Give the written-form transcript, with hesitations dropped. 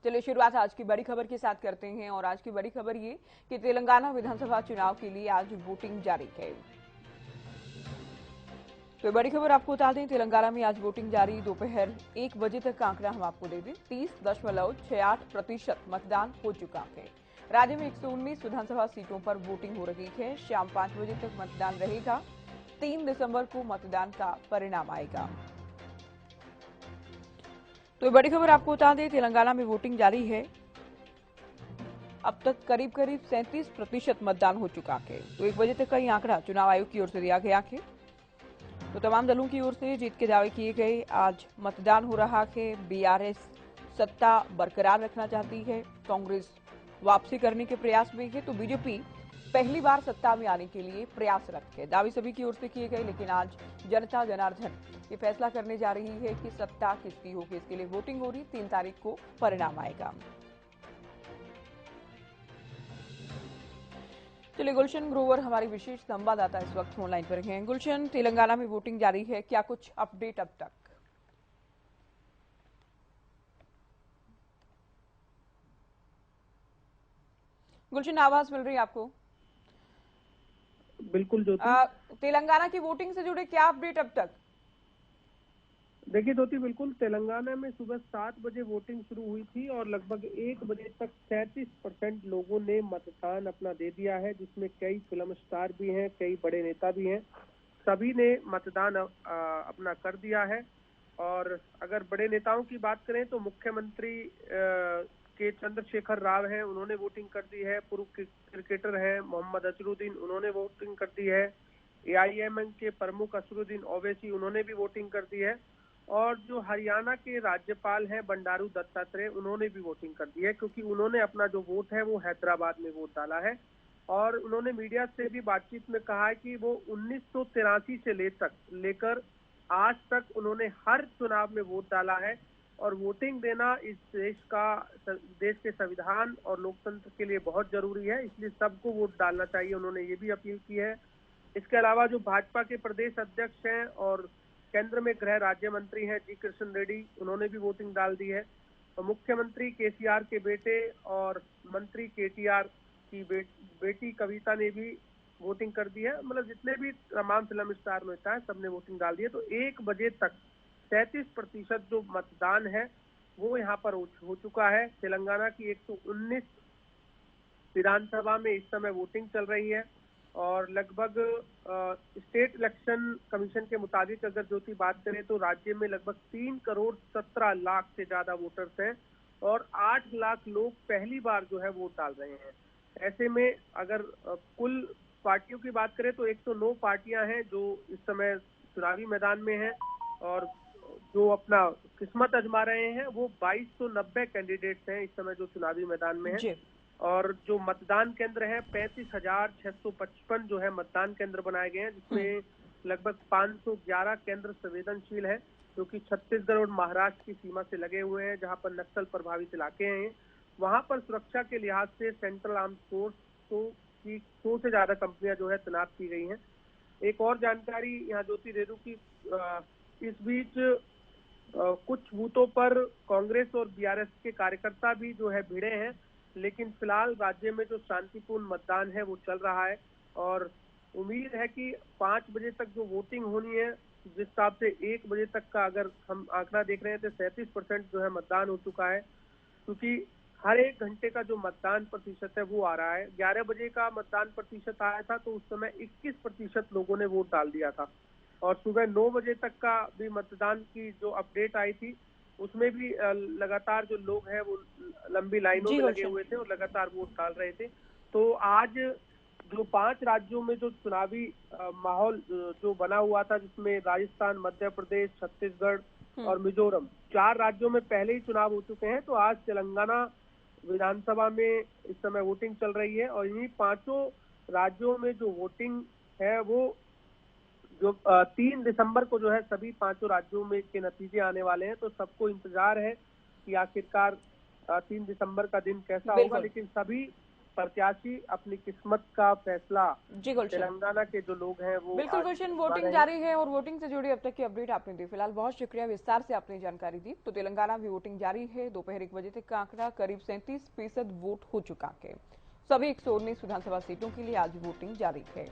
चलिए शुरुआत आज की बड़ी खबर के साथ करते हैं और आज की बड़ी खबर ये कि तेलंगाना विधानसभा चुनाव के लिए आज वोटिंग जारी है। तो बड़ी खबर आपको बता दें, तेलंगाना में आज वोटिंग जारी। दोपहर 1 बजे तक का आंकड़ा हम आपको दे दें, 30.68% मतदान हो चुका है। राज्य में 119 विधानसभा सीटों पर वोटिंग हो रही है। शाम 5 बजे तक मतदान रहेगा। 3 दिसंबर को मतदान का परिणाम आएगा। तो बड़ी खबर आपको बता दें, तेलंगाना में वोटिंग जारी है। अब तक करीब 37% मतदान हो चुका है। तो 1 बजे तक का ये आंकड़ा चुनाव आयोग की ओर से दिया गया है। तो तमाम दलों की ओर से जीत के दावे किए गए। आज मतदान हो रहा है। बीआरएस सत्ता बरकरार रखना चाहती है, कांग्रेस वापसी करने के प्रयास में है, तो बीजेपी पहली बार सत्ता में आने के लिए प्रयासरत है। दावे सभी की ओर से किए गए, लेकिन आज जनता जनार्दन ये फैसला करने जा रही है कि सत्ता किसकी होगी। इसके लिए वोटिंग हो रही, 3 तारीख को परिणाम आएगा। चलिए, गुलशन ग्रोवर हमारी विशेष संवाददाता इस वक्त फोनलाइन पर हैं। गुलशन, तेलंगाना में वोटिंग जारी है, क्या कुछ अपडेट अब तक? गुलशन, आवाज मिल रही है आपको? बिल्कुल ज्योति। तेलंगाना की वोटिंग से जुड़े क्या अपडेट अब तक? देखिए ज्योति, बिल्कुल तेलंगाना में सुबह 7 बजे वोटिंग शुरू हुई थी और लगभग 1 बजे तक 37% लोगों ने मतदान अपना दे दिया है, जिसमें कई फिल्म स्टार भी हैं, कई बड़े नेता भी हैं। सभी ने मतदान अपना कर दिया है। और अगर बड़े नेताओं की बात करें तो मुख्यमंत्री के चंद्रशेखर राव हैं, उन्होंने वोटिंग कर दी है। पूर्व क्रिकेटर हैं मोहम्मद अजहरुद्दीन, उन्होंने वोटिंग कर दी है। एआईएमएम के प्रमुख असरुद्दीन ओवैसी, उन्होंने भी वोटिंग कर दी है। और जो हरियाणा के राज्यपाल हैं बंडारू दत्तात्रेय, उन्होंने भी वोटिंग कर दी है, क्योंकि उन्होंने अपना जो वोट है वो हैदराबाद में वोट डाला है। और उन्होंने मीडिया से भी बातचीत में कहा है कि वो 1983 से लेकर आज तक उन्होंने हर चुनाव में वोट डाला है। और वोटिंग देना इस देश के संविधान और लोकतंत्र के लिए बहुत जरूरी है, इसलिए सबको वोट डालना चाहिए, उन्होंने ये भी अपील की है। इसके अलावा जो भाजपा के प्रदेश अध्यक्ष हैं और केंद्र में गृह राज्य मंत्री हैं जी कृष्ण रेड्डी, उन्होंने भी वोटिंग डाल दी है। तो मुख्यमंत्री केसीआर के बेटे और मंत्री केटीआर की बेटी कविता ने भी वोटिंग कर दी है। मतलब जितने भी तमाम फिल्म स्टार नेता है, सबने वोटिंग डाल दी है। तो 1 बजे तक 37% जो मतदान है वो यहाँ पर हो चुका है। तेलंगाना की 119 विधानसभा में इस समय वोटिंग चल रही है। और लगभग स्टेट इलेक्शन कमीशन के मुताबिक अगर ज्योति बात करें तो राज्य में लगभग 3 करोड़ 17 लाख से ज्यादा वोटर्स हैं और 8 लाख लोग पहली बार जो है वोट डाल रहे हैं। ऐसे में अगर कुल पार्टियों की बात करें तो 109 पार्टियां हैं जो इस समय चुनावी मैदान में हैं। और जो अपना किस्मत आजमा रहे हैं वो 2290 कैंडिडेट्स हैं इस समय जो चुनावी मैदान में हैं। और जो मतदान केंद्र है 35,655 जो है मतदान केंद्र बनाए गए हैं, जिसमें लगभग 511 केंद्र संवेदनशील है, जो कि छत्तीसगढ़ और महाराष्ट्र की सीमा से लगे हुए हैं, जहां पर नक्सल प्रभावित इलाके हैं। वहां पर सुरक्षा के लिहाज से सेंट्रल आर्म फोर्स की 100 से ज्यादा कंपनियां जो है तैनात की गई हैं। एक और जानकारी यहाँ ज्योति दे दूं कि इस बीच कुछ बूथों पर कांग्रेस और बीआरएस के कार्यकर्ता भी जो है भिड़े हैं, लेकिन फिलहाल राज्य में जो शांतिपूर्ण मतदान है वो चल रहा है। और उम्मीद है कि 5 बजे तक जो वोटिंग होनी है, जिस हिसाब से 1 बजे तक का अगर हम आंकड़ा देख रहे हैं तो 37% जो है मतदान हो चुका है, क्योंकि हर 1 घंटे का जो मतदान प्रतिशत है वो आ रहा है। 11 बजे का मतदान प्रतिशत आया था तो उस समय 21% लोगों ने वोट डाल दिया था। और सुबह 9 बजे तक का भी मतदान की जो अपडेट आई थी, उसमें भी लगातार जो लोग हैं वो लंबी लाइनों में लगे हुए थे और लगातार वोट डाल रहे थे। तो आज जो 5 राज्यों में जो चुनावी माहौल जो बना हुआ था, जिसमें राजस्थान, मध्य प्रदेश, छत्तीसगढ़ और मिजोरम, 4 राज्यों में पहले ही चुनाव हो चुके हैं। तो आज तेलंगाना विधानसभा में इस समय वोटिंग चल रही है। और इन्हीं 5 राज्यों में जो वोटिंग है वो जो 3 दिसंबर को जो है सभी 5 राज्यों में के नतीजे आने वाले हैं। तो सबको इंतजार है कि आखिरकार 3 दिसंबर का दिन कैसा होगा। लेकिन सभी प्रत्याशी अपनी किस्मत का फैसला जी गुलशन, तेलंगाना के जो लोग हैं वो बिल्कुल आज गुलशन, करवा वोटिंग रहे हैं। जारी है और वोटिंग से जुड़ी अब तक की अपडेट आपने दी। फिलहाल बहुत शुक्रिया, विस्तार से आपने जानकारी दी। तो तेलंगाना में वोटिंग जारी है। दोपहर 1 बजे तक का आंकड़ा करीब 37% वोट हो चुका है। सभी 119 विधानसभा सीटों के लिए आज वोटिंग जारी है।